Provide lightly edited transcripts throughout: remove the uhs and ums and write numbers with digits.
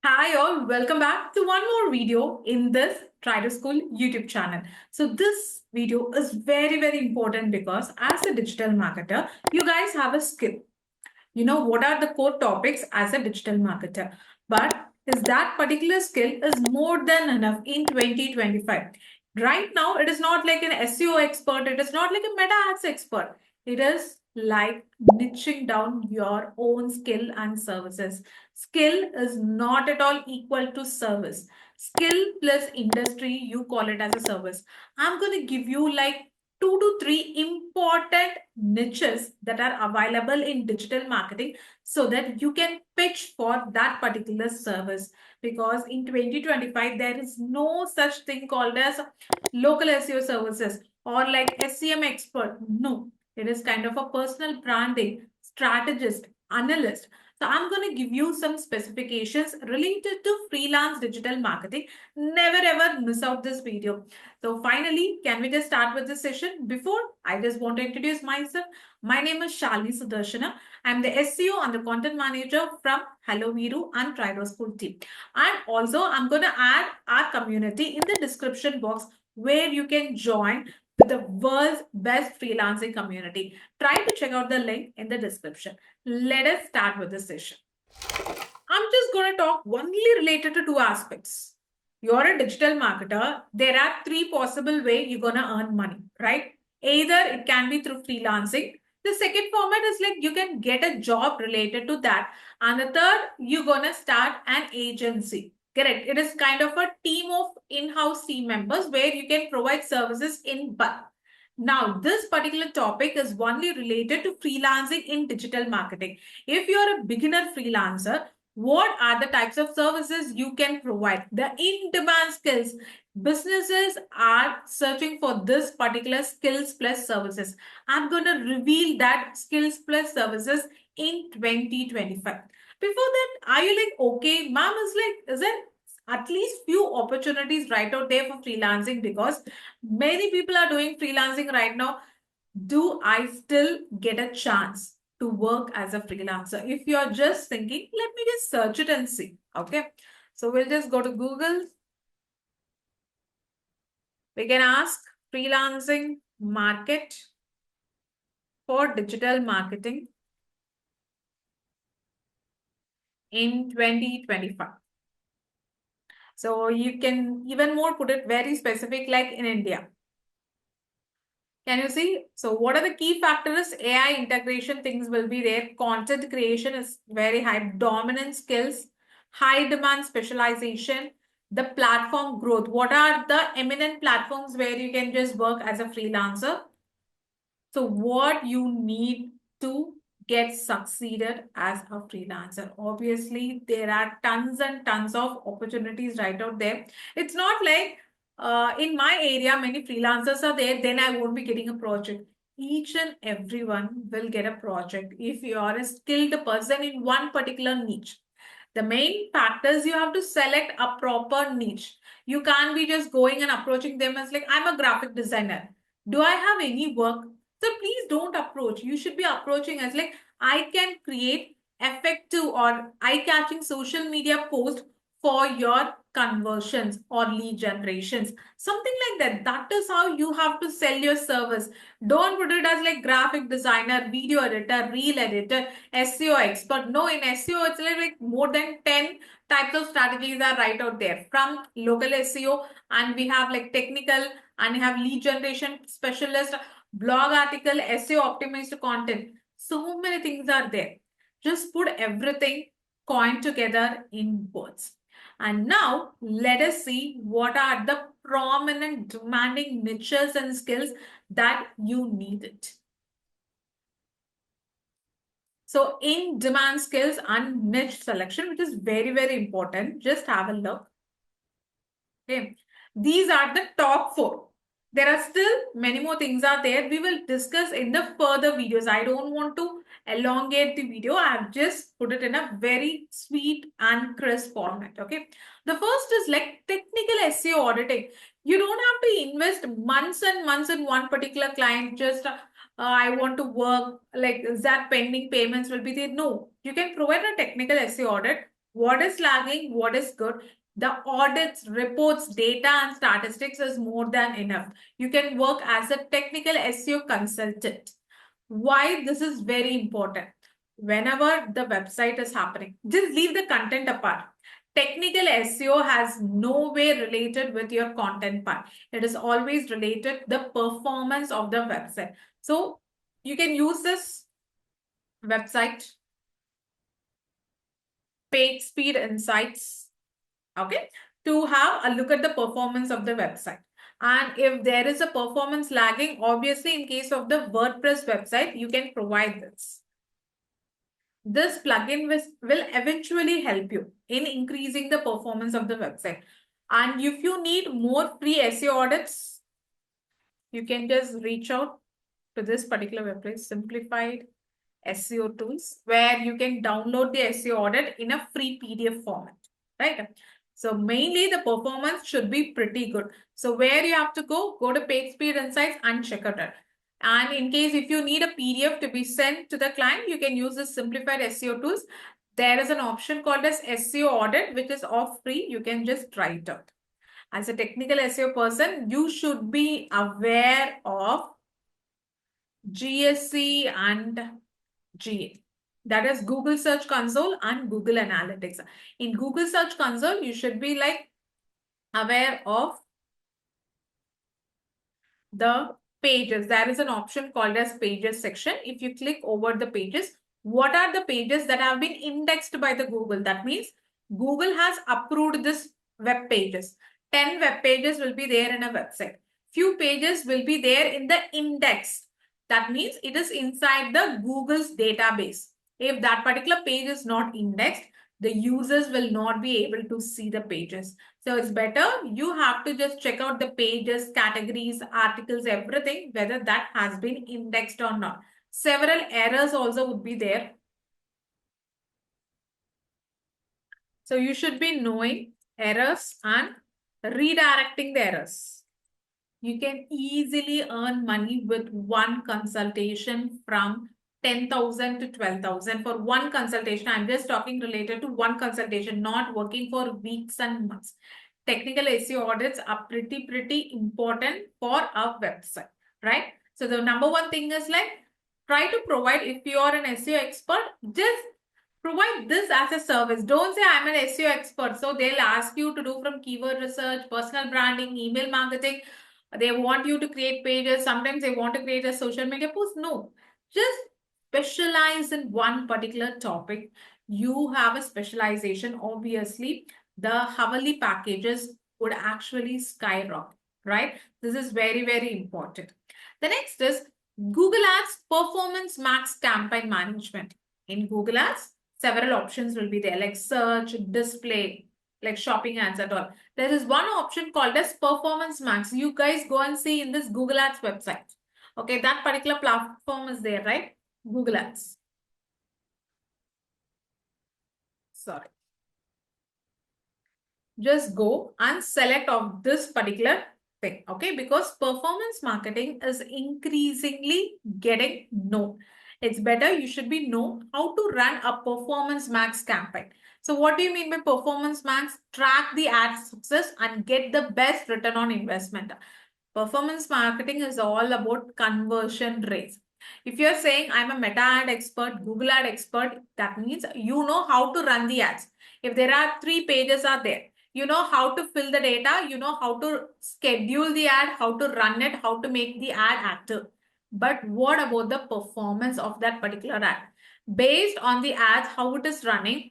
Hi all, welcome back to one more video in this Try to School YouTube channel. So this video is very important because as a digital marketer, you guys have a skill. You know what are the core topics as a digital marketer. But is that particular skill is more than enough in 2025. Right now, it is not like an SEO expert. It is not like a meta ads expert. It is like niching down your own skill and services. Skill is not at all equal to service. Skill plus industry, you call it as a service. I'm going to give you like 2 to 3 important niches that are available in digital marketing so that you can pitch for that particular service. Because in 2025, there is no such thing called as local SEO services or like SCM expert. No, it is kind of a personal branding strategist, analyst. So I'm going to give you some specifications related to freelance digital marketing. Never ever miss out this video. So finally, can we just start with the session? Before, I just want to introduce myself. My name is Shalini Sudarshana. I'm the SEO and the content manager from Hello Viru and Trido School team. And also, I'm going to add our community in the description box where you can join with the world's best freelancing community. Try to check out the link in the description. Let us start with the session. I'm just going to talk only related to two aspects. You're a digital marketer. There are three possible ways you're going to earn money, right? Either it can be through freelancing. The second format is like you can get a job related to that. And the third, you're going to start an agency. Correct. It is kind of a team of in-house team members where you can provide services in bulk. Now, this particular topic is only related to freelancing in digital marketing. If you're a beginner freelancer, what are the types of services you can provide? The in-demand skills. Businesses are searching for this particular skills plus services. I'm going to reveal that skills plus services in 2025. Before that, are you like, okay, ma'am is like, is it at least few opportunities right out there for freelancing because many people are doing freelancing right now. Do I still get a chance to work as a freelancer? If you're just thinking, let me just search it and see. Okay. So we'll just go to Google. We can ask freelancing market for digital marketing in 2025. So you can even more put it very specific like in India. Can you see? So what are the key factors? AI integration things will be there. Content creation is very high. Dominant skills, high demand specialization, the platform growth. What are the eminent platforms where you can just work as a freelancer? So what you need to get succeeded as a freelancer. Obviously, there are tons and tons of opportunities right out there. It's not like in my area, many freelancers are there, then I won't be getting a project. Each and everyone will get a project if you are a skilled person in one particular niche. The main factor is you have to select a proper niche. You can't be just going and approaching them as like, I'm a graphic designer. Do I have any work? So please don't approach. You should be approaching as like, I can create effective or eye-catching social media post for your conversions or lead generations. Something like that. That is how you have to sell your service. Don't put it as like graphic designer, video editor, reel editor, SEO expert. No, in SEO, it's like more than 10 types of strategies are right out there from local SEO, and we have like technical, and we have lead generation specialist, blog article, SEO optimized content. So many things are there. Just put everything coin together in words. And now let us see what are the prominent demanding niches and skills that you need it. So in demand skills and niche selection, which is very important, just have a look. Okay. These are the top four. There are still many more things are there. We will discuss in the further videos. I don't want to elongate the video. I have just put it in a very sweet and crisp format. Okay. The first is like technical SEO auditing. You don't have to invest months and months in one particular client. Just I want to work like that pending payments will be there. No, you can provide a technical SEO audit what is lagging, what is good. The audits, reports, data, and statistics is more than enough. You can work as a technical SEO consultant. Why this is very important? Whenever the website is happening, just leave the content apart. Technical SEO has no way related with your content part. It is always related the performance of the website. So you can use this website PageSpeed Insights, okay, to have a look at the performance of the website. And if there is a performance lagging, obviously in case of the WordPress website, you can provide this. This plugin will eventually help you in increasing the performance of the website. And if you need more free SEO audits, you can just reach out to this particular website, Simplified SEO Tools, where you can download the SEO audit in a free PDF format, right? So mainly the performance should be pretty good. So where you have to go to PageSpeed Insights and check it out. And in case if you need a PDF to be sent to the client, you can use this Simplified SEO Tools. There is an option called as SEO audit, which is off free. You can just try it out. As a technical SEO person, you should be aware of GSC and GA. That is Google Search Console and Google Analytics. In Google Search Console, you should be like aware of the pages. There is an option called as pages section. If you click over the pages, what are the pages that have been indexed by the Google? That means Google has approved this web pages. 10 web pages will be there in a website. Few pages will be there in the index. That means it is inside the Google's database. If that particular page is not indexed, the users will not be able to see the pages. So it's better you have to just check out the pages, categories, articles, everything, whether that has been indexed or not. Several errors also would be there. So you should be knowing errors and redirecting the errors. You can easily earn money with one consultation from 10,000 to 12,000 for one consultation. I'm just talking related to one consultation, not working for weeks and months. Technical SEO audits are pretty important for our website, right? So the number one thing is like, try to provide, if you are an SEO expert, just provide this as a service. Don't say I'm an SEO expert. So they'll ask you to do from keyword research, personal branding, email marketing. They want you to create pages. Sometimes they want to create a social media post. No, just specialize in one particular topic. You have a specialization. Obviously, the hourly packages would actually skyrocket, right? This is very important. The next is Google Ads Performance Max Campaign Management. In Google Ads, several options will be there like search, display, like shopping ads at all. There is one option called as Performance Max. You guys go and see in this Google Ads website. Okay, that particular platform is there, right? Google Ads. Sorry. Just go and select of this particular thing, okay? Because performance marketing is increasingly getting known. It's better you should be know how to run a performance max campaign. So what do you mean by performance max? Track the ad success and get the best return on investment. Performance marketing is all about conversion rates. If you're saying I'm a meta ad expert, Google ad expert, that means you know how to run the ads. If there are 3 pages are there, you know how to fill the data, you know how to schedule the ad, how to run it, how to make the ad active. But what about the performance of that particular ad? Based on the ads, how it is running,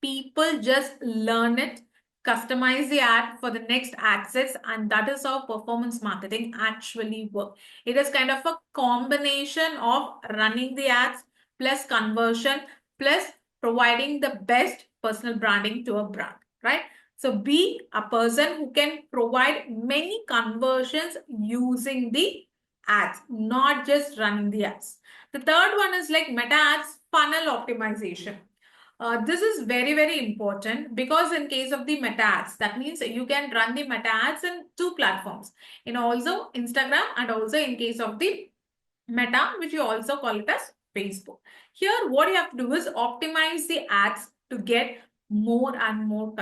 people just learn it, customize the ad for the next ad sets, and that is how performance marketing actually works. It is kind of a combination of running the ads plus conversion plus providing the best personal branding to a brand, right? So be a person who can provide many conversions using the ads, not just running the ads. The third one is like meta ads funnel optimization. This is very important because in case of the meta ads, that means you can run the meta ads in 2 platforms, in also Instagram and also in case of the Meta, which you also call it as Facebook. Here, what you have to do is optimize the ads to get more and more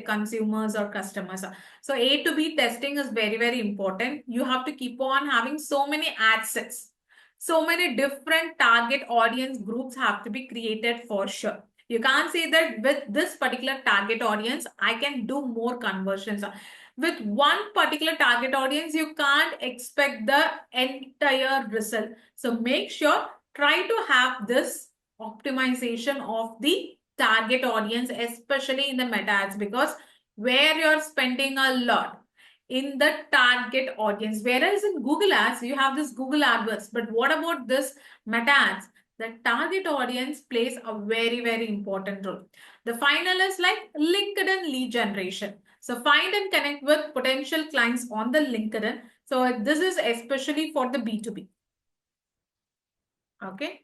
consumers or customers. So A to B testing is very, very important. You have to keep on having so many ad sets. So many different target audience groups have to be created for sure. You can't say that with this particular target audience, I can do more conversions. With one particular target audience, you can't expect the entire result. So make sure, try to have this optimization of the target audience, especially in the meta ads, because where you're spending a lot in the target audience, whereas in Google ads you have this Google AdWords, but what about this meta ads? The target audience plays a very, very important role. The final is like LinkedIn lead generation. So find and connect with potential clients on the LinkedIn. So this is especially for the B2B. Okay.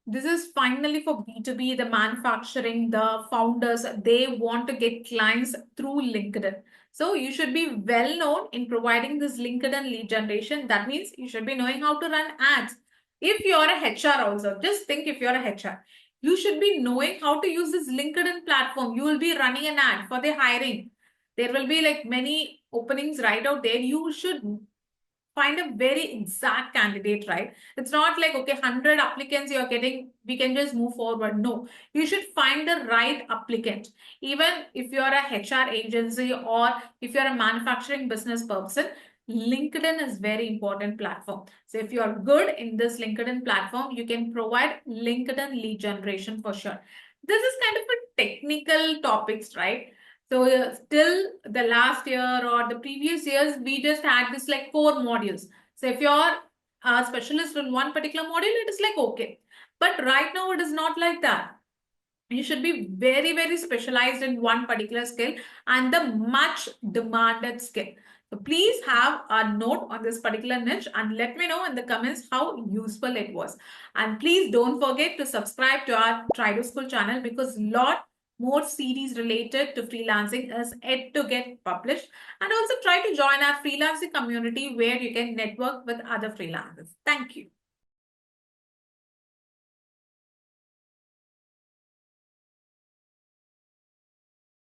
This is finally for B2B, the manufacturing, the founders, they want to get clients through LinkedIn. So you should be well known in providing this LinkedIn lead generation. That means you should be knowing how to run ads. If you're a HR also, just think if you're a HR, you should be knowing how to use this LinkedIn platform. You will be running an ad for the hiring. There will be like many openings right out there. You should find a very exact candidate, right? It's not like, okay, 100 applicants you're getting, we can just move forward. No, you should find the right applicant. Even if you're a HR agency or if you're a manufacturing business person, LinkedIn is very important platform. So if you're good in this LinkedIn platform, you can provide LinkedIn lead generation for sure. This is kind of a technical topics, right? So till the last year or the previous years, we just had this like 4 modules. So if you're a specialist in one particular module, it is like okay. But right now it is not like that. You should be very, very specialized in one particular skill and the much demanded skill. So please have a note on this particular niche and let me know in the comments how useful it was. And please don't forget to subscribe to our Trido School channel because lot more series related to freelancing is yet to get published. And also try to join our freelancing community where you can network with other freelancers. Thank you.